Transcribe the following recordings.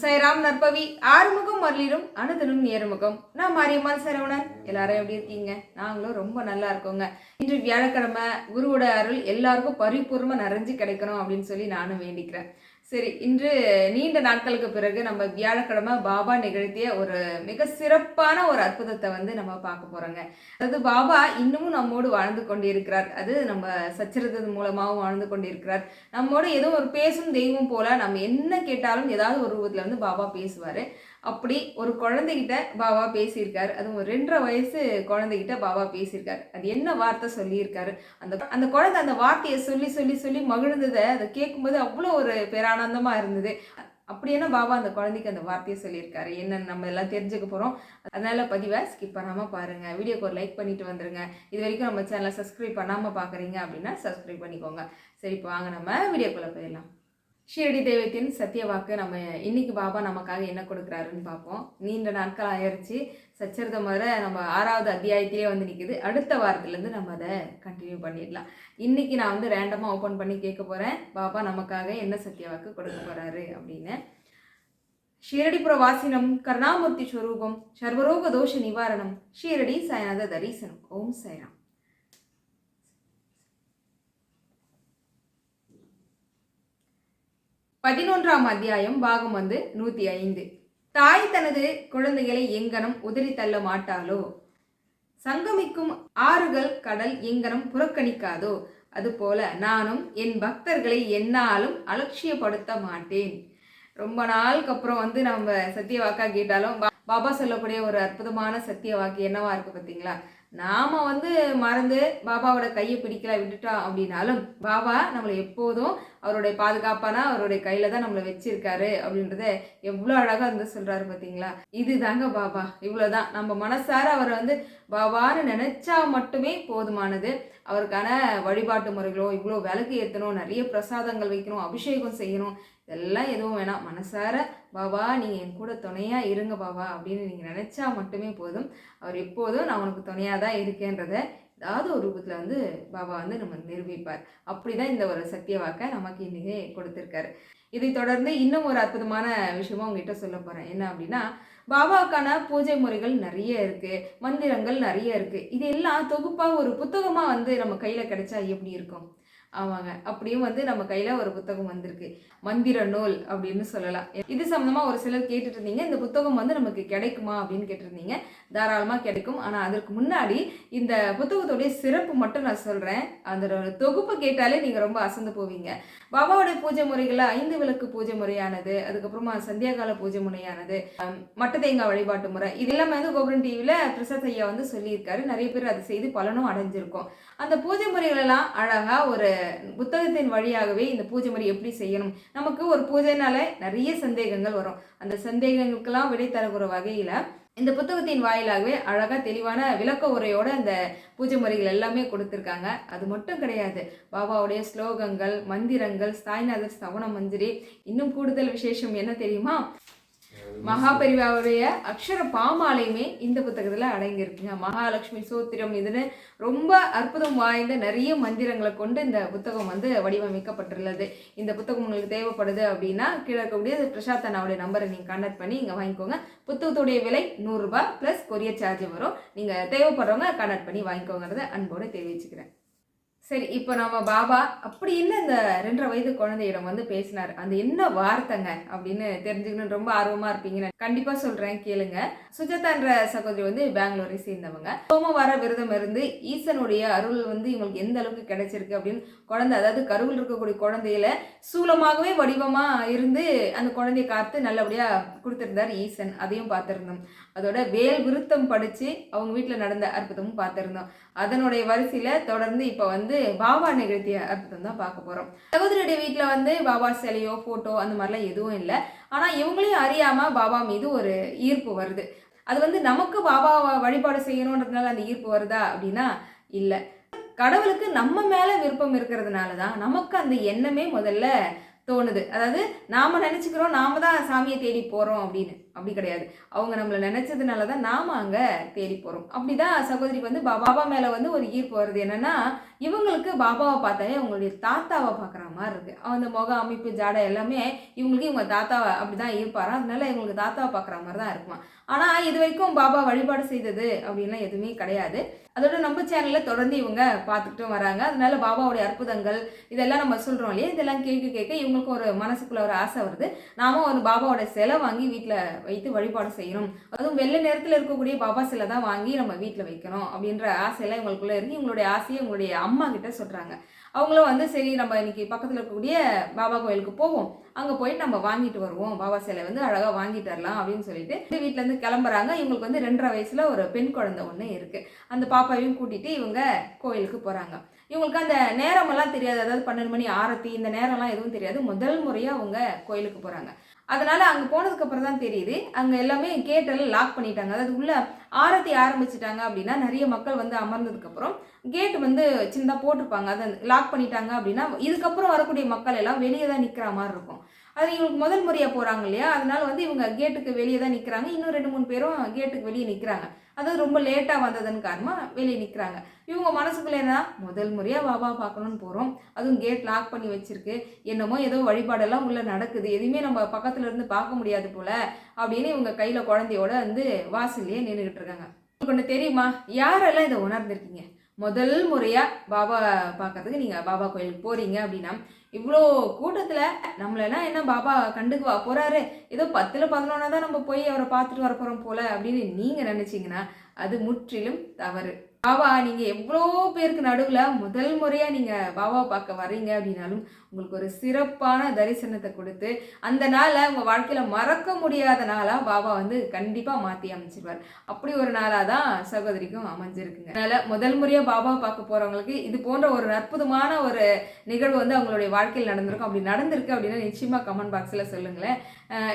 சாய்ராம் நற்பவி ஆறுமுகம் மரலிலும் அனுதனும் ஏறுமுகம். நான் மாரியம்மாள் சரவணன். எல்லாரும் எப்படி இருக்கீங்க? நாங்களும் ரொம்ப நல்லா இருக்கோங்க. இன்று வியாழக்கிழமை, குருவோட அருள் எல்லாருக்கும் பரிபூர்ணமா நிறைஞ்சு கிடைக்கணும் அப்படின்னு சொல்லி நானும் வேண்டிக்கிறேன். சரி, இன்று நீண்ட நாட்களுக்கு பிறகு நம்ம வியாழக்கிழமை பாபா நிகழ்த்திய ஒரு மிக சிறப்பான ஒரு அற்புதத்தை நம்ம பார்க்க போறோங்க. அதாவது பாபா இன்னமும் நம்மோடு வாழ்ந்து கொண்டிருக்கிறார். அது நம்ம சச்சரித்தது மூலமாகவும் வாழ்ந்து கொண்டிருக்கிறார். நம்மோடு ஏதோ ஒரு பேசும் தெய்வம் போல நம்ம என்ன கேட்டாலும் ஏதாவது ஒரு ரூபத்துல பாபா பேசுவாரு. அப்படி ஒரு குழந்தைகிட்ட பாபா பேசியிருக்காரு. அதுவும் ஒரு 2.5 வயசு குழந்தைகிட்ட பாபா பேசியிருக்காரு. அது என்ன வார்த்தை சொல்லியிருக்காரு, அந்த குழந்தை அந்த வார்த்தையை சொல்லி சொல்லி சொல்லி மகிழ்ந்ததை அதை கேட்கும்போது அவ்வளோ ஒரு பேரானந்தமா இருந்தது. அப்படி என்ன பாபா அந்த குழந்தைக்கு அந்த வார்த்தையை சொல்லியிருக்காரு என்னன்னு நம்ம எல்லாம் தெரிஞ்சுக்க போகிறோம். அதனால பதிவை ஸ்கிப் பண்ணாமல் பாருங்கள். வீடியோக்கு ஒரு லைக் பண்ணிட்டு வந்துருங்க. இது வரைக்கும் நம்ம சேனலை சப்ஸ்கிரைப் பண்ணாமல் பார்க்குறீங்க அப்படின்னா சப்ஸ்கிரைப் பண்ணிக்கோங்க. சரி, இப்போ வாங்க நம்ம வீடியோக்குள்ளே போயிடலாம். ஷீரடி தெய்வத்தின் சத்திய வாக்கு. நம்ம இன்னைக்கு பாபா நமக்காக என்ன கொடுக்குறாருன்னு பார்ப்போம். நீண்ட நாட்கள் ஆயிடுச்சு. சச்சரிதம் வர நம்ம 6வது அத்தியாயத்திலே நிற்குது. அடுத்த வாரத்துலேருந்து நம்ம அதை கண்டினியூ பண்ணிடலாம். இன்னைக்கு நான் ரேண்டமாக ஓப்பன் பண்ணி கேட்க போகிறேன், பாபா நமக்காக என்ன சத்திய வாக்கு கொடுக்க போகிறாரு அப்படின்னு. ஷீரடிபுர வாசினம் கருணாமூர்த்தி ஸ்வரூபம் சர்வரோக தோஷ நிவாரணம் ஷீரடி சாய்நாத தரிசனம். ஓம் சாய்ராம். 11ஆம் அத்தியாயம், பாகம் 105. தாய் தனது குழந்தைகளை எங்கனம் உதறி தள்ள மாட்டாளோ, சங்கமிக்கும் ஆறுகள் கடல் எங்கனம் புறக்கணிக்காதோ, அதுபோல நானும் என் பக்தர்களை என்னாலும் அலட்சியப்படுத்த மாட்டேன். ரொம்ப நாளுக்கு அப்புறம் நம்ம சத்திய வாக்கா கேட்டாலும் பாபா சொல்லக்கூடிய ஒரு அற்புதமான சத்திய வாக்கு என்னவா இருக்கு பார்த்தீங்களா? நாம மறந்து பாபாவோட கையை பிடிக்கல விட்டுட்டோம் அப்படின்னாலும் பாபா நம்மளை எப்போதும் அவருடைய பாதுகாப்பான அவருடைய கையில தான் நம்மளை வச்சிருக்காரு அப்படின்றத எவ்வளோ அழகா சொல்றாரு பார்த்தீங்களா? இது தாங்க பாபா. இவ்வளோதான். நம்ம மனசார அவரை பாபான்னு நினைச்சா மட்டுமே போதுமானது. அவருக்கான வழிபாட்டு முறைகளோ, இவ்வளோ விளக்கு ஏற்றணும், நிறைய பிரசாதங்கள் வைக்கணும், அபிஷேகம் செய்யணும், இதெல்லாம் எதுவும் வேணாம். மனசார பாபா நீங்கள் என் கூட துணையாக இருங்க பாபா அப்படின்னு நீங்கள் நினச்சா மட்டுமே போதும். அவர் எப்போதும் நான் உனக்கு துணையாக தான் இருக்கேன்றத ஏதாவது ஒரு ரூபத்தில் பாபா நம்ம நிரூபிப்பார். அப்படி தான் இந்த ஒரு சத்திய வாக்கை நமக்கு இன்றைக்கி கொடுத்துருக்காரு. இதை தொடர்ந்து இன்னும் ஒரு அற்புதமான விஷயமா உங்ககிட்ட சொல்ல போகிறேன். என்ன அப்படின்னா, பாபாவுக்கான பூஜை முறைகள் நிறைய இருக்குது, மந்திரங்கள் நிறைய இருக்குது. இது எல்லாம் தொகுப்பாக ஒரு புத்தகமாக நம்ம கையில் கிடைச்சா எப்படி இருக்கும்? ஆமாங்க, அப்படியும் நம்ம கையில் ஒரு புத்தகம் வந்திருக்கு. மந்திர நூல் அப்படின்னு சொல்லலாம். இது சம்மந்தமாக ஒரு சிலர் கேட்டுட்டு இருந்தீங்க, இந்த புத்தகம் நமக்கு கிடைக்குமா அப்படின்னு கேட்டிருந்தீங்க. தாராளமாக கிடைக்கும். ஆனால் அதற்கு முன்னாடி இந்த புத்தகத்துடைய சிறப்பு மட்டும் நான் சொல்கிறேன். அந்த தொகுப்பு கேட்டாலே நீங்கள் ரொம்ப அசந்து போவீங்க. பாபாவுடைய பூஜை முறைகளில் 5 விளக்கு பூஜை முறையானது, அதுக்கப்புறமா சந்தியாகால பூஜை முறையானது, மட்ட தேங்காய் வழிபாட்டு முறை, இது எல்லாமே கோபுரம் டிவியில் பிரசாத் ஐயா சொல்லியிருக்காரு. நிறைய பேர் அதை செய்து பலனும் அடைஞ்சிருக்கும். அந்த பூஜை முறைகளெல்லாம் அழகாக ஒரு புத்தகத்தின் வழியாகவே இந்த பூஜை முறை எப்படி செய்யணும். நமக்கு ஒரு பூஜைனால நிறைய சந்தேகங்கள் வரும். அந்த சந்தேகங்களுக்கெல்லாம் விடை தரக்கூடிய வகையில் இந்த புத்தகத்தின் வாயிலாகவே அழகாக தெளிவான விளக்க உரையோட அந்த பூஜை முறைகள் எல்லாமே கொடுத்துருக்காங்க. அது மட்டும் கிடையாது, பாபாவுடைய ஸ்லோகங்கள், மந்திரங்கள், சாய்நாதர் ஸ்தவன மந்திரி. இன்னும் கூடுதல் விசேஷம் என்ன தெரியுமா? மகாபரிவாவுடைய அக்ஷர பாமாலையுமே இந்த புத்தகத்தில் அடங்கியிருக்குங்க. மகாலட்சுமி சூத்திரம் இதுன்னு ரொம்ப அற்புதம் வாய்ந்த நிறைய மந்திரங்களை கொண்டு இந்த புத்தகம் வடிவமைக்கப்பட்டுள்ளது. இந்த புத்தகம் உங்களுக்கு தேவைப்படுது அப்படின்னா கீழே இருக்கக்கூடிய பிரசாத் அண்ணாவுடைய நம்பரை நீங்கள் கான்டாக்ட் பண்ணி இங்கே வாங்கிக்கோங்க. புத்தகத்துடைய விலை 100 ரூபாய் ப்ளஸ் கொரியர் சார்ஜ் வரும். நீங்கள் தேவைப்படுறவங்க கான்டாக்ட் பண்ணி வாங்கிக்கோங்கிறத அன்போடு தெரிவிச்சுக்கிறேன். சரி, இப்போ நம்ம பாபா அப்படி என்ன இந்த 2.5 வயது குழந்தையிடம் பேசினார், அந்த என்ன வார்த்தைங்க அப்படின்னு தெரிஞ்சுக்கணும்னு ரொம்ப ஆர்வமாக இருப்பீங்கன்னு கண்டிப்பாக சொல்கிறேன், கேளுங்க. சுஜாதான்ற சகோதரி பெங்களூரை சேர்ந்தவங்க. சோமவார விரதம் இருந்து ஈசனுடைய அருள் இவங்களுக்கு எந்த அளவுக்கு கிடைச்சிருக்கு அப்படின்னு குழந்தை, அதாவது கருவில் இருக்கக்கூடிய குழந்தையில சூலமாகவே வடிவமாக இருந்து அந்த குழந்தைய காத்து நல்லபடியாக கொடுத்துருந்தார் ஈசன். அதையும் பார்த்துருந்தோம். அதோட வேல் விருத்தம் படித்து அவங்க வீட்டில் நடந்த அற்புதமும் பார்த்துருந்தோம். அதனுடைய வரிசையில் தொடர்ந்து இப்போ பாபா நிகழ்த்திய அற்புதம் தான் பார்க்க போகிறோம். சகோதரியுடைய வீட்டில் பாபா சிலையோ ஃபோட்டோ அந்த மாதிரிலாம் எதுவும் இல்லை. ஆனால் இவங்களையும் அறியாமல் பாபா மீது ஒரு ஈர்ப்பு வருது. அது நமக்கு பாபா வழிபாடு செய்யணுன்றதுனால அந்த ஈர்ப்பு வருதா அப்படின்னா இல்லை. கடவுளுக்கு நம்ம மேலே விருப்பம் இருக்கிறதுனால தான் நமக்கு அந்த எண்ணமே முதல்ல தோணுது. அதாவது நாம நினைச்சுக்கிறோம் நாம தான் சாமியை தேடி போறோம் அப்படின்னு. அப்படி கிடையாது. அவங்க நம்மள நினைச்சதுனால தான் நாம அங்க தேடி போறோம். அப்படிதான் சகோதரிக்கு வந்து பாபா மேல வந்து ஒரு ஈர்ப்பு வருது. என்னன்னா, இவங்களுக்கு பாபாவை பார்த்தாலே அவங்களுடைய தாத்தாவை பார்க்குற மாரி இருக்கு. அந்த முக அமைப்பு, ஜாடை எல்லாமே இவங்களுக்கு இவங்க தாத்தாவ அப்படிதான் இருப்பாராம். அதனால இவங்களுக்கு தாத்தாவை பார்க்குற மாரி தான் இருக்குமாம். ஆனா இதுவரைக்கும் பாபா வழிபாடு செய்தது அப்படின்லாம் எதுவுமே கிடையாது. அதோட நம்ம சேனல்ல தொடர்ந்து இவங்க பார்த்துக்கிட்டும் வராங்க. அதனால பாபாவுடைய அற்புதங்கள் இதெல்லாம் நம்ம சொல்றோம் இல்லையா? இதெல்லாம் கேட்க கேட்க இவங்களுக்கும் ஒரு மனசுக்குள்ள ஒரு ஆசை வருது. நாம ஒரு பாபாவோட சிலை வாங்கி வீட்ல வைத்து வழிபாடு செய்யணும். அதுவும் வெள்ளை நேரத்தில் இருக்கக்கூடிய பாபா சிலை தான் வாங்கி நம்ம வீட்டில் வைக்கணும் அப்படின்ற ஆசையெல்லாம் இவங்களுக்குள்ள இருக்கு. இவங்களுடைய ஆசையை இவங்களுடைய அம்மா கிட்ட சொல்றாங்க. அவங்களும் வந்து சரி நம்ம இன்னைக்கு பக்கத்தில் இருக்கக்கூடிய பாபா கோயிலுக்கு போவோம், அங்கே போயிட்டு நம்ம வாங்கிட்டு வருவோம், பாபா சிலை வந்து அழகாக வாங்கிட்டு வரலாம் அப்படின்னு சொல்லிட்டு வீட்டிலேருந்து கிளம்புறாங்க. இவங்களுக்கு வந்து 2.5 வயசுல ஒரு பெண் குழந்தை ஒன்று இருக்கு. அந்த பாப்பாவையும் கூட்டிட்டு இவங்க கோயிலுக்கு போறாங்க. இவங்களுக்கு அந்த நேரமெல்லாம் தெரியாது. அதாவது 12 மணி ஆரத்தி இந்த நேரம்லாம் எதுவும் தெரியாது. முதல் முறையாக அவங்க கோயிலுக்கு போகிறாங்க. அதனால அங்கே போனதுக்கு அப்புறம் தான் தெரியுது, அங்கே எல்லாமே கேட்டெல்லாம் லாக் பண்ணிட்டாங்க. அதாவது உள்ள ஆரத்தி ஆரம்பிச்சிட்டாங்க அப்படின்னா நிறைய மக்கள் வந்து அமர்ந்ததுக்கப்புறம் கேட் வந்து சின்னதாக போட்டிருப்பாங்க. அதை லாக் பண்ணிட்டாங்க அப்படின்னா இதுக்கப்புறம் வரக்கூடிய மக்கள் எல்லாம் வெளியே தான் நிற்கிற மாதிரி இருக்கும். அது இவங்களுக்கு முதல் முறையாக போகிறாங்க இல்லையா? அதனால வந்து இவங்க கேட்டுக்கு வெளியே தான் நிற்கிறாங்க. இன்னும் 2-3 பேரும் கேட்டுக்கு வெளியே நிற்கிறாங்க. அதாவது ரொம்ப லேட்டாக வந்ததுன்னு காரணமாக வெளியே நிற்கிறாங்க. இவங்க மனசுக்குள்ள என்ன, முதல் முறையாக பாபா பார்க்கணுன்னு போகிறோம், அதுவும் கேட் லாக் பண்ணி வச்சிருக்கு, என்னமோ ஏதோ வழிபாடெல்லாம் உள்ள நடக்குது, எதுவுமே நம்ம பக்கத்துல இருந்து பார்க்க முடியாது போல அப்படின்னு இவங்க கையில் குழந்தையோட வந்து வாசல்லையே நின்றுக்கிட்டு இருக்காங்க. உங்களுக்கு ஒன்று தெரியுமா, யாரெல்லாம் இதை உணர்ந்திருக்கீங்க? முதல் முறையாக பாபா பார்க்கறதுக்கு நீங்கள் பாபா கோயிலுக்கு போகிறீங்க அப்படின்னா இவ்வளோ கூட்டத்தில் நம்மளெல்லாம் என்ன பாபா கண்டுக்குவா போகிறாரு, ஏதோ 10ல் 11 தான் நம்ம போய் அவரை பார்த்துட்டு வர போகிறோம் போல அப்படின்னு நீங்கள் நினச்சிங்கன்னா அது முற்றிலும் தவறு. பாபா நீங்கள் எவ்வளோ பேருக்கு நடுவில் முதல் முறையாக நீங்கள் பாபாவை பார்க்க வர்றீங்க அப்படின்னாலும் உங்களுக்கு ஒரு சிறப்பான தரிசனத்தை கொடுத்து அந்த நாளை உங்கள் வாழ்க்கையில் மறக்க முடியாத நாளாக பாபா வந்து கண்டிப்பாக மாற்றி அமைச்சிருவார். அப்படி ஒரு நாளாக தான் சகோதரிக்கும் அமைஞ்சிருக்குங்க. அதனால் முதல் முறையாக பாபாவை பார்க்க போகிறவங்களுக்கு இது போன்ற ஒரு அற்புதமான ஒரு நிகழ்வு வந்து அவங்களுடைய வாழ்க்கையில் நடந்திருக்கும். அப்படி நடந்திருக்கு அப்படின்னா நிச்சயமாக கமெண்ட் பாக்ஸில் சொல்லுங்களேன்.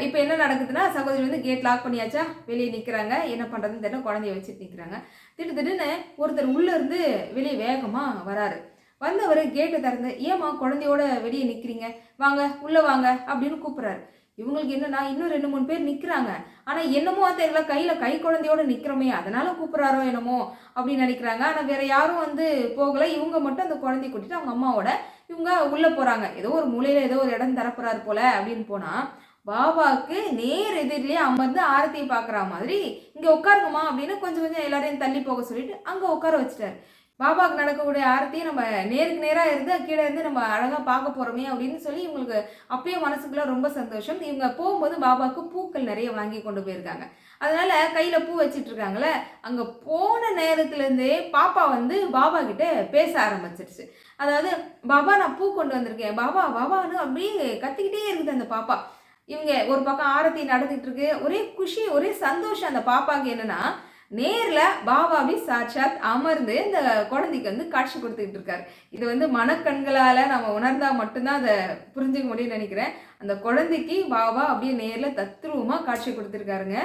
இப்போ என்ன நடக்குதுன்னா, சகோதரி வந்து கேட் லாக் பண்ணியாச்சா, வெளியே நிற்கிறாங்க, என்ன பண்ணுறதுன்னு தெரியல, குழந்தைய வச்சுட்டு நிற்கிறாங்க. திடீர்னு ஒருத்தர் உள்ளேருந்து வெளியே வேகமாக வராரு. வந்தவர் கேட்டை திறந்து, ஏம்மா குழந்தையோட வெளியே நிற்கிறீங்க, வாங்க உள்ளே வாங்க அப்படின்னு கூப்பிட்றாரு. இவங்களுக்கு என்னன்னா, இன்னும் 2-3 பேர் நிற்கிறாங்க, ஆனால் என்னமோ தெரியல, கையில் கை குழந்தையோட நிற்கிறோமே அதனால கூப்பிட்றாரோ என்னமோ அப்படின்னு நினைக்கிறாங்க. ஆனால் வேற யாரும் வந்து போகலை. இவங்க மட்டும் அந்த குழந்தைய கூட்டிட்டு அவங்க அம்மாவோட இவங்க உள்ளே போகிறாங்க. ஏதோ ஒரு மூலையில் ஏதோ ஒரு இடம் தரப்புறாரு போல அப்படின்னு போனால் பாபாவுக்கு நேர் எதிரிலேயே அமர்ந்து ஆரத்தியை பார்க்குற மாதிரி இங்கே உட்காருங்கம்மா அப்படின்னு கொஞ்சம் கொஞ்சம் எல்லாரையும் தள்ளி போக சொல்லிட்டு அங்கே உட்கார வச்சுட்டாரு. பாபாவுக்கு நடக்கக்கூடிய ஆரத்தியை நம்ம நேருக்கு நேராக இருந்து கீழே இருந்து நம்ம அழகாக பார்க்க போகிறோமே அப்படின்னு சொல்லி இவங்களுக்கு அப்பயே மனசுக்குள்ள ரொம்ப சந்தோஷம். இவங்க போகும்போது பாபாவுக்கு பூக்கள் நிறைய வாங்கி கொண்டு போயிருக்காங்க. அதனால கையில் பூ வச்சிட்டு இருக்காங்களே, அங்கே போன நேரத்துலேருந்தே பாப்பா வந்து பாபா கிட்ட பேச ஆரம்பிச்சிருச்சு. அதாவது பாபா நான் பூ கொண்டு வந்திருக்கேன், பாபா பாபான்னு அப்படியே கத்திக்கிட்டே இருக்குது அந்த பாப்பா. இவங்க ஒரு பக்கம் ஆரத்தி நடந்துட்டு இருக்கு, ஒரே குஷி ஒரே சந்தோஷம். அந்த பாப்பாவுக்கு என்னன்னா, நேரில் பாபா அப்படி சாட்சாத் அமர்ந்து இந்த குழந்தைக்கு வந்து காட்சி கொடுத்துக்கிட்டு இருக்காரு. இது வந்து மனக்கண்களால் நம்ம உணர்ந்தா மட்டும்தான் அதை புரிஞ்சுக்க முடியும்னு நினைக்கிறேன். அந்த குழந்தைக்கு பாபா அப்படியே நேரில் தத்ரூபமாக காட்சி கொடுத்துருக்காருங்க.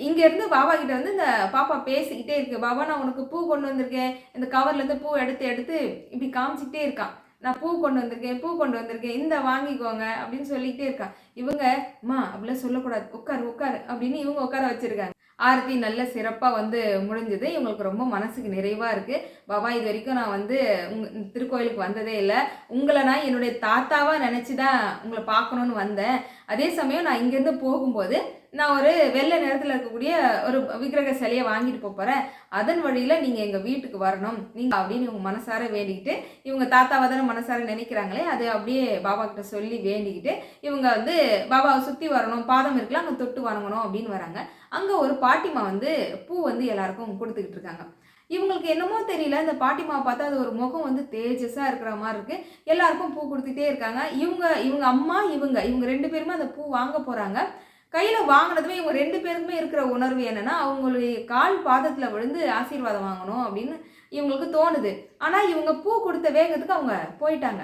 இங்கேருந்து பாபா கிட்ட வந்து இந்த பாப்பா பேசிக்கிட்டே இருக்கு. பாபா நான் உனக்கு பூ கொண்டு வந்திருக்கேன், இந்த கவர்லேருந்து பூ எடுத்து எடுத்து இப்படி காமிச்சிக்கிட்டே இருக்கான். நான் பூ கொண்டு வந்திருக்கேன், பூ கொண்டு வந்திருக்கேன், இந்த வாங்கிக்கோங்க அப்படின்னு சொல்லிக்கிட்டே இருக்கான். இவங்க அம்மா அப்படிலாம் சொல்லக்கூடாது, உட்காரு உட்காரு அப்படின்னு இவங்க உட்கார வச்சிருக்காங்க. ஆரத்தி நல்ல சிறப்பாக வந்து முடிஞ்சது. இவங்களுக்கு ரொம்ப மனசுக்கு நிறைவாக இருக்குது. பாபா இது வரைக்கும் நான் வந்து திருக்கோயிலுக்கு வந்ததே இல்லை, உங்களை நான் என்னுடைய தாத்தாவாக நினச்சி தான் உங்களை பார்க்கணுன்னு வந்தேன். அதே சமயம் நான் இங்கேருந்து போகும்போது நான் ஒரு வெள்ளை நிறத்தில் இருக்கக்கூடிய ஒரு விக்கிரக சிலையை வாங்கிட்டு போகிறேன், அதன் வழியில் நீங்கள் எங்கள் வீட்டுக்கு வரணும் நீங்கள் அப்படின்னு இவங்க மனசார வேண்டிக்கிட்டு, இவங்க தாத்தாவை தானே மனசார நினைக்கிறாங்களே, அது அப்படியே பாபா கிட்ட சொல்லி வேண்டிக்கிட்டு இவங்க வந்து பாபாவை சுற்றி வரணும், பாதம் இருக்கலாம் அங்கே தொட்டு வணங்கணும் அப்படின்னு வராங்க. அங்கே ஒரு பாட்டிமா வந்து பூ வந்து எல்லாருக்கும் கொடுத்துக்கிட்டு இருக்காங்க. இவங்களுக்கு என்னமோ தெரியல, இந்த பாட்டிமாவை பார்த்தா அது ஒரு முகம் வந்து தேஜஸாக இருக்கிற மாதிரி இருக்குது. எல்லாருக்கும் பூ கொடுத்துட்டே இருக்காங்க. இவங்க அம்மா இவங்க 2 பேருமே அந்த பூ வாங்க போகிறாங்க. கையில் வாங்கினதுமே இவங்க 2 பேருக்குமே இருக்கிற உணர்வு என்னென்னா, அவங்களுடைய கால் பாதத்தில் விழுந்து ஆசீர்வாதம் வாங்கணும் அப்படின்னு இவங்களுக்கு தோணுது. ஆனால் இவங்க பூ கொடுத்த வேகத்துக்கு அவங்க போயிட்டாங்க.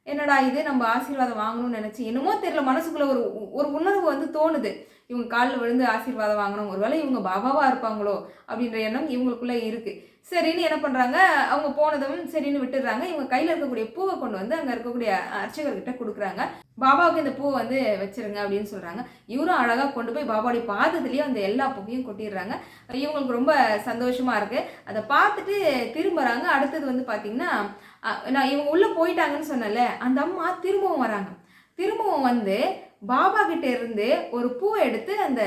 என்னடா இது, நம்ம ஆசீர்வாதம் வாங்கணும்னு நினச்சி என்னமோ தெரியல, மனசுக்குள்ளே ஒரு உணர்வு வந்து தோணுது. இவங்க காலில் விழுந்து ஆசீர்வாதம் வாங்கணும், ஒருவேளை இவங்க பாபாவாக இருப்பாங்களோ அப்படின்ற எண்ணம் இவங்களுக்குள்ளே இருக்குது. சரின்னு என்ன பண்ணுறாங்க, அவங்க போனதும் சரின்னு விட்டுடுறாங்க. இவங்க கையில் இருக்கக்கூடிய பூவை கொண்டு வந்து அங்கே இருக்கக்கூடிய அர்ச்சகர்கிட்ட கொடுக்குறாங்க. பாபாவுக்கு இந்த பூவை வந்து வச்சிருங்க அப்படின்னு சொல்கிறாங்க. இவரும் அழகாக கொண்டு போய் பாபாவுடைய பாதத்துலேயே அந்த எல்லா பூவையும் கொட்டிடுறாங்க. இவங்களுக்கு ரொம்ப சந்தோஷமாக இருக்குது. அதை பார்த்துட்டு திரும்புகிறாங்க. அடுத்தது வந்து பார்த்திங்கன்னா, நான் இவங்க உள்ளே போயிட்டாங்கன்னு சொன்னல, அந்த அம்மா திரும்பவும் வராங்க. திரும்பவும் வந்து பாபா கிட்ட இருந்து ஒரு பூவை எடுத்து அந்த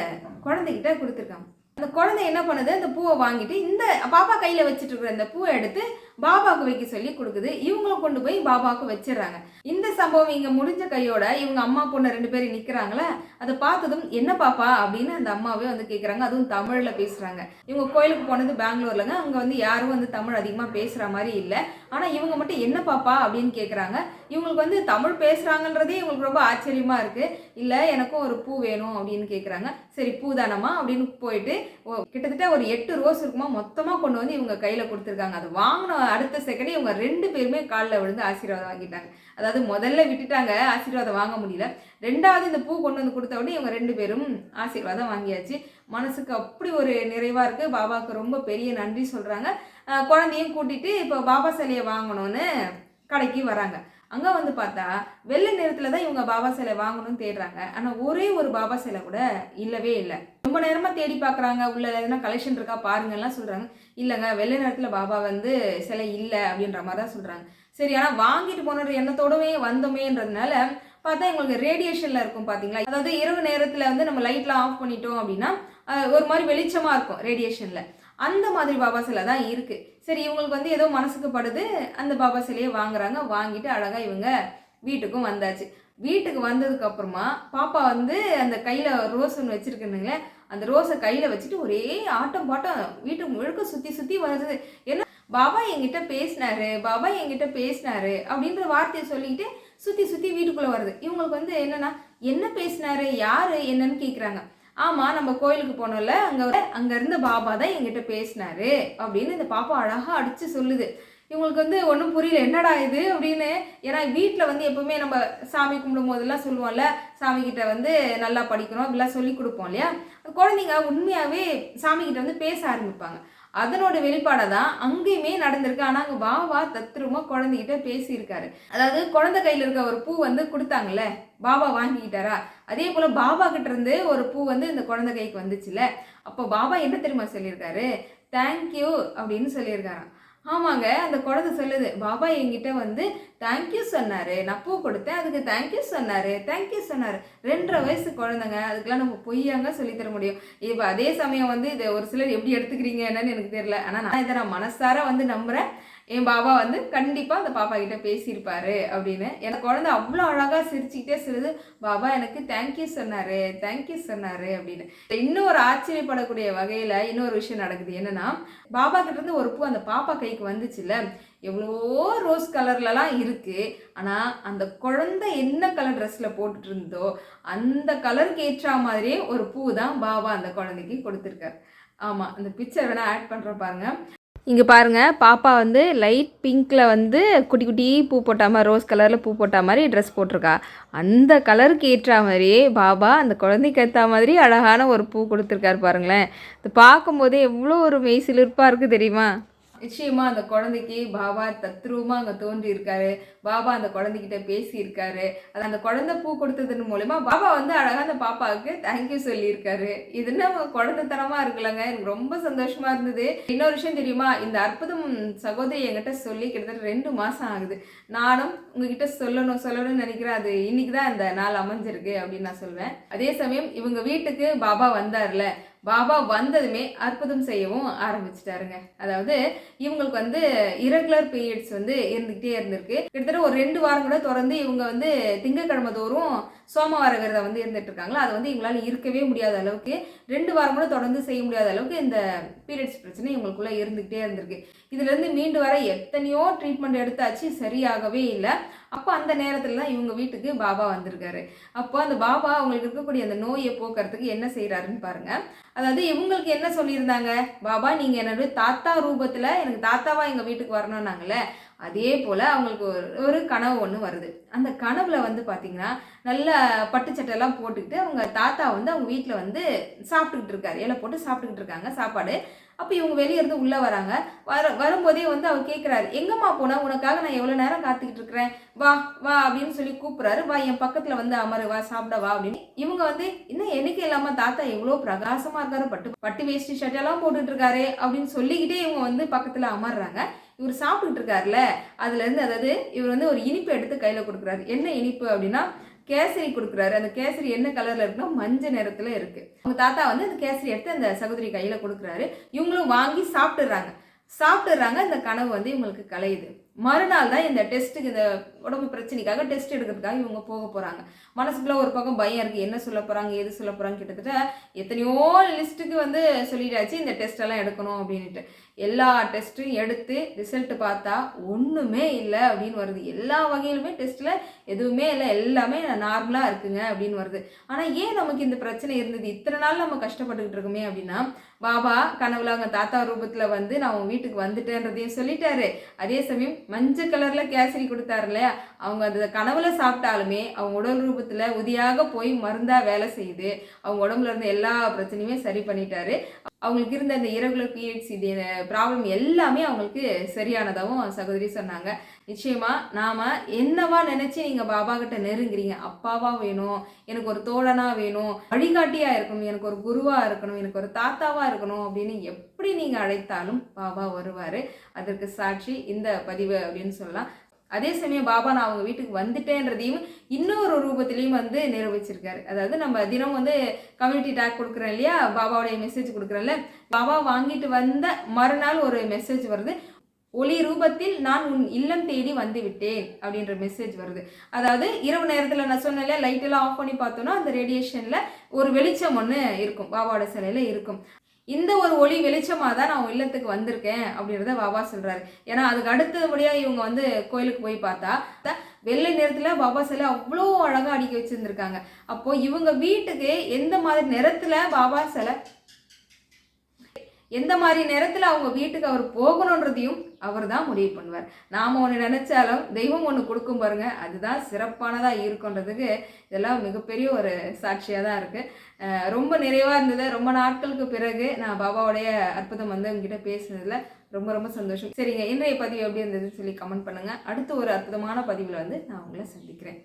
குழந்தைகிட்ட கொடுத்துருக்காங்க. அந்த குழந்தை என்ன பண்ணுது, அந்த பூவை வாங்கிட்டு இந்த பாப்பா கையில் வச்சுட்டு இருக்கிற அந்த பூவை எடுத்து பாபாவுக்கு வைக்க சொல்லி கொடுக்குது. இவங்களும் கொண்டு போய் பாபாவுக்கு வச்சிடறாங்க. இந்த சம்பவம் இங்கே முடிஞ்ச கையோட இவங்க அம்மா பொண்ணு 2 பேரும் நிற்கிறாங்களே, அதை பார்த்ததும் என்ன பாப்பா அப்படின்னு அந்த அம்மாவே வந்து கேட்குறாங்க. அதுவும் தமிழில் பேசுகிறாங்க. இவங்க கோயிலுக்கு போனது பெங்களூர்லங்க. அங்கே வந்து யாரும் வந்து தமிழ் அதிகமாக பேசுகிற மாதிரி இல்லை. ஆனால் இவங்க மட்டும் என்ன பாப்பா அப்படின்னு கேட்குறாங்க. இவங்களுக்கு வந்து தமிழ் பேசுகிறாங்கன்றதே இவங்களுக்கு ரொம்ப ஆச்சரியமாக இருக்குது. இல்லை எனக்கும் ஒரு பூ வேணும் அப்படின்னு கேட்குறாங்க. சரி பூ தானம்மா அப்படின்னு போயிட்டு கிட்டத்தட்ட ஒரு 8 ரோஸ் இருக்குமா மொத்தமாக கொண்டு வந்து இவங்க கையில் கொடுத்துருக்காங்க. அதை வாங்கின அடுத்த செகண்டே இவங்க 2 பேருமே காலில் விழுந்து ஆசீர்வாதம் வாங்கிட்டாங்க. அதாவது முதல்ல விட்டுட்டாங்க, ஆசீர்வாதம் வாங்க முடியல. 2வது இந்த பூ கொண்டு வந்து கொடுத்த உடனே இவங்க 2 பேரும் ஆசீர்வாதம் வாங்கியாச்சு. மனசுக்கு அப்படி ஒரு நிறைவாக இருக்குது. பாபாவுக்கு ரொம்ப பெரிய நன்றி சொல்கிறாங்க. குழந்தையும் கூட்டிகிட்டு இப்போ பாபா சிலையை வாங்கணும்னு கடைக்கு வராங்க. அங்கே வந்து பார்த்தா வெள்ளை நிறத்தில் தான் இவங்க பாபா சிலை வாங்கணும்னு தேடுறாங்க. ஆனால் ஒரே ஒரு பாபா சிலை கூட இல்லவே இல்லை. ரொம்ப நேரமாக தேடி பார்க்குறாங்க. உள்ள எதுனா கலெக்ஷன் இருக்கா பாருங்கலாம் சொல்கிறாங்க. இல்லைங்க வெள்ளை நிறத்தில் பாபா வந்து சிலை இல்லை அப்படின்ற மாதிரி தான் சொல்கிறாங்க. சரி ஆனால் வாங்கிட்டு போன எண்ணத்தோடவே வந்தோமேன்றதுனால பார்த்தா எங்களுக்கு ரேடியேஷனில் இருக்கும் பார்த்தீங்களா, அதாவது இரவு நேரத்தில் வந்து நம்ம லைட்லாம் ஆஃப் பண்ணிட்டோம் அப்படின்னா ஒரு மாதிரி வெளிச்சமாக இருக்கும் ரேடியேஷனில். அந்த மாதிரி பாபா சிலை தான் இருக்குது. சரி இவங்களுக்கு வந்து ஏதோ மனசுக்கு படுது, அந்த பாபா சிலையை வாங்குறாங்க. வாங்கிட்டு அழகாக இவங்க வீட்டுக்கும் வந்தாச்சு. வீட்டுக்கு வந்ததுக்கு அப்புறமா பாப்பா வந்து அந்த கையில் ரோஸ் ஒன்று வச்சுருக்குனுங்களே, அந்த ரோஸை கையில் வச்சுட்டு ஒரே ஆட்டம் பாட்டம் வீட்டு முழுக்க சுற்றி சுற்றி வருது. ஏன்னா பாபா என்கிட்ட பேசினாரு, பாபா என்கிட்ட பேசினாரு அப்படின்ற வார்த்தையை சொல்லிக்கிட்டு சுற்றி சுற்றி வீட்டுக்குள்ளே வருது. இவங்களுக்கு வந்து என்னென்னா என்ன பேசினாரு, யார் என்னன்னு கேட்குறாங்க. ஆமாம் நம்ம கோயிலுக்கு போனோம்ல, அங்கே இருந்த பாபா தான் என்கிட்ட பேசினாரு அப்படின்னு இந்த பாப்பா அழகாக அடித்து சொல்லுது. இவங்களுக்கு வந்து ஒன்றும் புரியல, என்னடா இது அப்படின்னு. ஏன்னா வீட்டில் வந்து எப்பவுமே நம்ம சாமி கும்பிடும் போதெல்லாம் சொல்லுவோம்ல, சாமிக்கிட்ட வந்து நல்லா படிக்கணும் அப்படிலாம் சொல்லி கொடுப்போம் இல்லையா. குழந்தைங்க உண்மையாகவே சாமிக்கிட்ட வந்து பேச ஆரம்பிப்பாங்க. அதனோட வெளிப்பாடை தான் அங்கேயுமே நடந்திருக்கு. ஆனால் அங்கே பாபா தத்ரூபமாக குழந்தைகிட்ட பேசியிருக்காரு. அதாவது குழந்தை கையில் இருக்க ஒரு பூ வந்து கொடுத்தாங்கல்ல, பாபா வாங்கிக்கிட்டாரா, அதே போல் பாபா கிட்ட இருந்து ஒரு பூ வந்து இந்த குழந்தை கைக்கு வந்துச்சுல்ல. அப்போ பாபா என்ன தெரியுமா சொல்லியிருக்காரு, தேங்க்யூ அப்படின்னு சொல்லியிருக்காராம். ஆமாங்க, அந்த குழந்தை சொல்லுது, பாபா என்கிட்ட வந்து தேங்க்யூ சொன்னார், நான் பூ கொடுத்தேன் அதுக்கு தேங்க்யூ சொன்னார். 2.5 வயசு குழந்தைங்க, அதுக்கெல்லாம் நம்ம பொய்யாங்க சொல்லித்தர முடியும். இப்போ அதே சமயம் வந்து இதை ஒரு சிலர் எப்படி எடுத்துக்கிறீங்க என்னன்னு எனக்கு தெரியல. ஆனால் நான் இதை மனசார வந்து நம்புகிறேன். என் பாபா வந்து கண்டிப்பாக அந்த பாப்பா கிட்ட பேசியிருப்பாரு அப்படின்னு. எனக்கு குழந்தை அவ்வளோ அழகாக சிரிச்சுக்கிட்டே சொல்லுது, பாபா எனக்கு தேங்க்யூ சொன்னார் அப்படின்னு. இன்னும் ஒரு ஆச்சரியப்படக்கூடிய வகையில் இன்னொரு விஷயம் நடக்குது. என்னன்னா, பாபா கிட்ட இருந்து ஒரு பூ அந்த பாப்பா கைக்கு வந்துச்சுல்ல, எவ்வளோ ரோஸ் கலர்லலாம் இருக்குது. ஆனால் அந்த குழந்தை என்ன கலர் ட்ரெஸ்ஸில் போட்டுட்டு இருந்தோ அந்த கலருக்கு ஏற்ற மாதிரியே ஒரு பூ தான் பாபா அந்த குழந்தைக்கு கொடுத்துருக்காரு. ஆமாம், அந்த பிக்சர் வேணால் ஆட் பண்ணுற பாருங்க. இங்கே பாருங்கள், பாப்பா வந்து லைட் பிங்க்கில் வந்து குட்டி குட்டி பூ போட்ட மாதிரி, ரோஸ் கலரில் பூ போட்ட மாதிரி ட்ரெஸ் போட்டிருக்கா. அந்த கலருக்கு ஏற்ற மாதிரியே பாபா அந்த குழந்தைக்கு ஏற்ற மாதிரி அழகான ஒரு பூ கொடுத்துருக்காரு பாருங்களேன். இது பார்க்கும்போதே எவ்வளோ ஒரு மெய்சிலிருப்பாக இருக்குது தெரியுமா. நிச்சயமாக அந்த குழந்தைக்கு பாபா தத்ரூபமாக அங்கே தோன்றி இருக்காரு. பாபா அந்த குழந்தைகிட்ட பேசியிருக்காரு. அது அந்த குழந்தை பூ கொடுத்ததன் மூலமா பாபா வந்து அழகாக அந்த பாப்பாவுக்கு தேங்க்யூ சொல்லியிருக்காரு. இது நம்ம குழந்தைத்தனமாக இருக்குல்லங்க, எனக்கு ரொம்ப சந்தோஷமா இருந்தது. இன்னொரு விஷயம் தெரியுமா, இந்த அற்புதம் சகோதரி என்கிட்ட சொல்லி கிட்டத்தட்ட 2 மாதம் ஆகுது. நானும் உங்ககிட்ட சொல்லணும்னு நினைக்கிறேன். அது இன்னைக்கு தான் இந்த நாள் அமைஞ்சிருக்கு அப்படின்னு நான் சொல்வேன். அதே சமயம் இவங்க வீட்டுக்கு பாபா வந்தார்ல, பாபா வந்ததுமே அற்புதம் செய்யவும் ஆரம்பிச்சிட்டாருங்க. அதாவது இவங்களுக்கு வந்து இரகுலர் பீரியட்ஸ் வந்து இருந்துகிட்டே இருந்திருக்கு. கிட்டத்தட்ட ஒரு 2 வாரம் கூட தொடர்ந்து இவங்க வந்து திங்கட்கிழமை தோறும் சோமவார விரதம் வந்து இருந்துட்டு இருக்காங்களா. அது வந்து இவங்களால இருக்கவே முடியாத அளவுக்கு, 2 வாரம் கூட தொடர்ந்து செய்ய முடியாத அளவுக்கு இந்த பீரியட்ஸ் பிரச்சனை இவங்களுக்குள்ள இருந்துகிட்டே இருந்திருக்கு. இதுலேருந்து மீண்டு வர எத்தனையோ ட்ரீட்மெண்ட் எடுத்தாச்சு, சரியாகவே இல்லை. அப்போ அந்த நேரத்தில் தான் இவங்க வீட்டுக்கு பாபா வந்திருக்காரு. அப்போ அந்த பாபா அவங்களுக்கு இருக்கக்கூடிய அந்த நோயை போக்குறதுக்கு என்ன செய்கிறாருன்னு பாருங்க. அதாவது இவங்களுக்கு என்ன சொல்லியிருந்தாங்க, பாபா நீங்கள் என்னோட தாத்தா ரூபத்தில் எனக்கு தாத்தாவா எங்கள் வீட்டுக்கு வரணும்னாங்களே, அதே போல் அவங்களுக்கு ஒரு கனவு ஒன்று வருது. அந்த கனவுல வந்து பார்த்தீங்கன்னா நல்ல பட்டுச்சட்டையெல்லாம் போட்டுக்கிட்டு அவங்க தாத்தா வந்து அவங்க வீட்டில் வந்து சாப்பிட்டுக்கிட்டு இருக்காரு, இலை போட்டு சாப்பிட்டுக்கிட்டு இருக்காங்க சாப்பாடு. அப்போ இவங்க வெளியே இருந்து உள்ளே வராங்க. வரும்போதே வந்து அவர் கேட்குறாரு, எங்கம்மா போனா, உனக்காக நான் எவ்வளோ நேரம் காத்துக்கிட்டு இருக்கிறேன், வா வா அப்படின்னு சொல்லி கூப்பிட்றாரு. வா என் பக்கத்தில் வந்து அமரு, வா சாப்பிட வா அப்படின்னு. இவங்க வந்து இன்னும் என்னைக்கு இல்லாமல் தாத்தா எவ்வளோ பிரகாசமாக இருக்காரு, பட்டு வேஷ்டி ஷர்ட்டெல்லாம் போட்டுட்டு இருக்காரு அப்படின்னு சொல்லிக்கிட்டே இவங்க வந்து பக்கத்தில் அமர்றாங்க. இவர் சாப்பிட்டுக்கிட்டு இருக்காருல்ல, அதுலேருந்து அதாவது இவர் வந்து ஒரு இனிப்பு எடுத்து கையில் கொடுக்குறாரு. என்ன இனிப்பு அப்படின்னா கேசரி கொடுக்குறாரு. அந்த கேசரி என்ன கலரில் இருக்குன்னா மஞ்சள் நிறத்தில் இருக்குது. அவங்க தாத்தா வந்து அந்த கேசரி எடுத்து அந்த சகோதரி கையில் கொடுக்குறாரு. இவங்களும் வாங்கி சாப்பிட்டுறாங்க. இந்த கனவு வந்து இவங்களுக்கு கலையுது. மறுநாள் தான் இந்த டெஸ்ட்டுக்கு, இந்த உடம்பு பிரச்சனைக்காக டெஸ்ட் எடுக்கிறதுக்காக இவங்க போக போகிறாங்க. மனசுக்குள்ள ஒரு பக்கம் பயம் இருக்குது, என்ன சொல்ல போகிறாங்க எது சொல்ல போகிறாங்க. கிட்டத்தட்ட எத்தனையோ லிஸ்ட்டுக்கு வந்து சொல்லிட்டாச்சு இந்த டெஸ்ட்டெல்லாம் எடுக்கணும் அப்படின்ட்டு. எல்லா டெஸ்ட்டும் எடுத்து ரிசல்ட் பார்த்தா ஒன்றுமே இல்லை அப்படின்னு வருது. எல்லா வகையிலுமே டெஸ்ட்டில் எதுவுமே இல்லை, எல்லாமே நார்மலாக இருக்குங்க அப்படின்னு வருது. ஆனால் ஏன் நமக்கு இந்த பிரச்சனை இருந்தது, இத்தனை நாள் நம்ம கஷ்டப்பட்டுக்கிட்டு இருக்கோமே அப்படின்னா, பாபா கனவுல அவங்க தாத்தா ரூபத்தில் வந்து நான் உன் வீட்டுக்கு வந்துட்டேன்றதையும் சொல்லிட்டாரு. அதே சமயம் மஞ்சள் கலரில் கேசரி கொடுத்தாரு இல்லையா, அவங்க அந்த கனவுல சாப்பிட்டாலுமே அவங்க உடல் ரூபத்தில் உதியாக போய் மருந்தாக வேலை செய்யுது. அவங்க உடம்புல இருந்த எல்லா பிரச்சனையுமே சரி பண்ணிட்டாரு. அவங்களுக்கு இருந்த அந்த இரகுலர் பீரியட்ஸ் இது ப்ராப்ளம் எல்லாமே அவங்களுக்கு சரியானதாகவும் சகோதரி சொன்னாங்க. நிச்சயமாக நாம் என்னவா நினச்சி நீங்கள் பாபா கிட்ட நெருங்குறீங்க, அப்பாவாக வேணும், எனக்கு ஒரு தோழனாக வேணும், வழிகாட்டியாக இருக்கணும், எனக்கு ஒரு குருவாக இருக்கணும், எனக்கு ஒரு தாத்தாவாக இருக்கணும் அப்படின்னு எப்படி நீங்கள் அழைத்தாலும் பாபா வருவார். அதற்கு சாட்சி இந்த பதிவு அப்படின்னு சொல்லலாம். அதே சமயம் பாபா நான் அவங்க வீட்டுக்கு வந்துட்டேன்றதையும் இன்னொரு ரூபத்திலையும் வந்து நிரூபிச்சிருக்காரு. அதாவது நம்ம தினம் வந்து கம்யூனிட்டி டேக் கொடுக்குறோம் இல்லையா, பாபாவுடைய மெசேஜ் கொடுக்குறோம்ல, பாபா வாங்கிட்டு வந்த மறுநாள் ஒரு மெசேஜ் வருது, ஒளி ரூபத்தில் நான் உன் இல்லம் தேடி வந்து விட்டேன் அப்படின்ற மெசேஜ் வருது. அதாவது இரவு நேரத்தில் நான் சொன்னேன்ல, லைட்டெல்லாம் ஆஃப் பண்ணி பார்த்தோன்னா அந்த ரேடியேஷனில் ஒரு வெளிச்சம் ஒன்று இருக்கும், பாபாவோட சிலையில் இருக்கும். இந்த ஒரு ஒளி வெளிச்சமாக தான் நான் இல்லத்துக்கு வந்திருக்கேன் அப்படின்றத பாபா சொல்கிறாரு. ஏன்னா அதுக்கு அடுத்தபடியாக இவங்க வந்து கோயிலுக்கு போய் பார்த்தா வெள்ளை நிறத்தில் பாபா சிலை அவ்வளோ அழகாக அடுக்கி வச்சுருந்துருக்காங்க. அப்போது இவங்க வீட்டுக்கு எந்த மாதிரி நிறத்தில் பாபா சிலை, எந்த மாதிரி நேரத்தில் அவங்க வீட்டுக்கு அவர் போகணுன்றதையும் அவர் தான் முடிவு பண்ணுவார். நாம் ஒன்று நினைச்சாலும் தெய்வம் ஒன்று கொடுக்கும் பாருங்க, அதுதான் சிறப்பானதாக இருக்குன்றதுக்கு இதெல்லாம் மிகப்பெரிய ஒரு சாட்சியாக தான் இருக்குது. ரொம்ப நிறைவாக இருந்தது. ரொம்ப நாட்களுக்கு பிறகு நான் பாபாவுடைய அற்புதம் வந்து உங்ககிட்ட பேசுனதில் ரொம்ப ரொம்ப சந்தோஷம். சரிங்க, இன்றைய பதிவு எப்படி இருந்ததுன்னு சொல்லி கமெண்ட் பண்ணுங்கள். அடுத்து ஒரு அற்புதமான பதிவில் வந்து நான் உங்களை சந்திக்கிறேன்.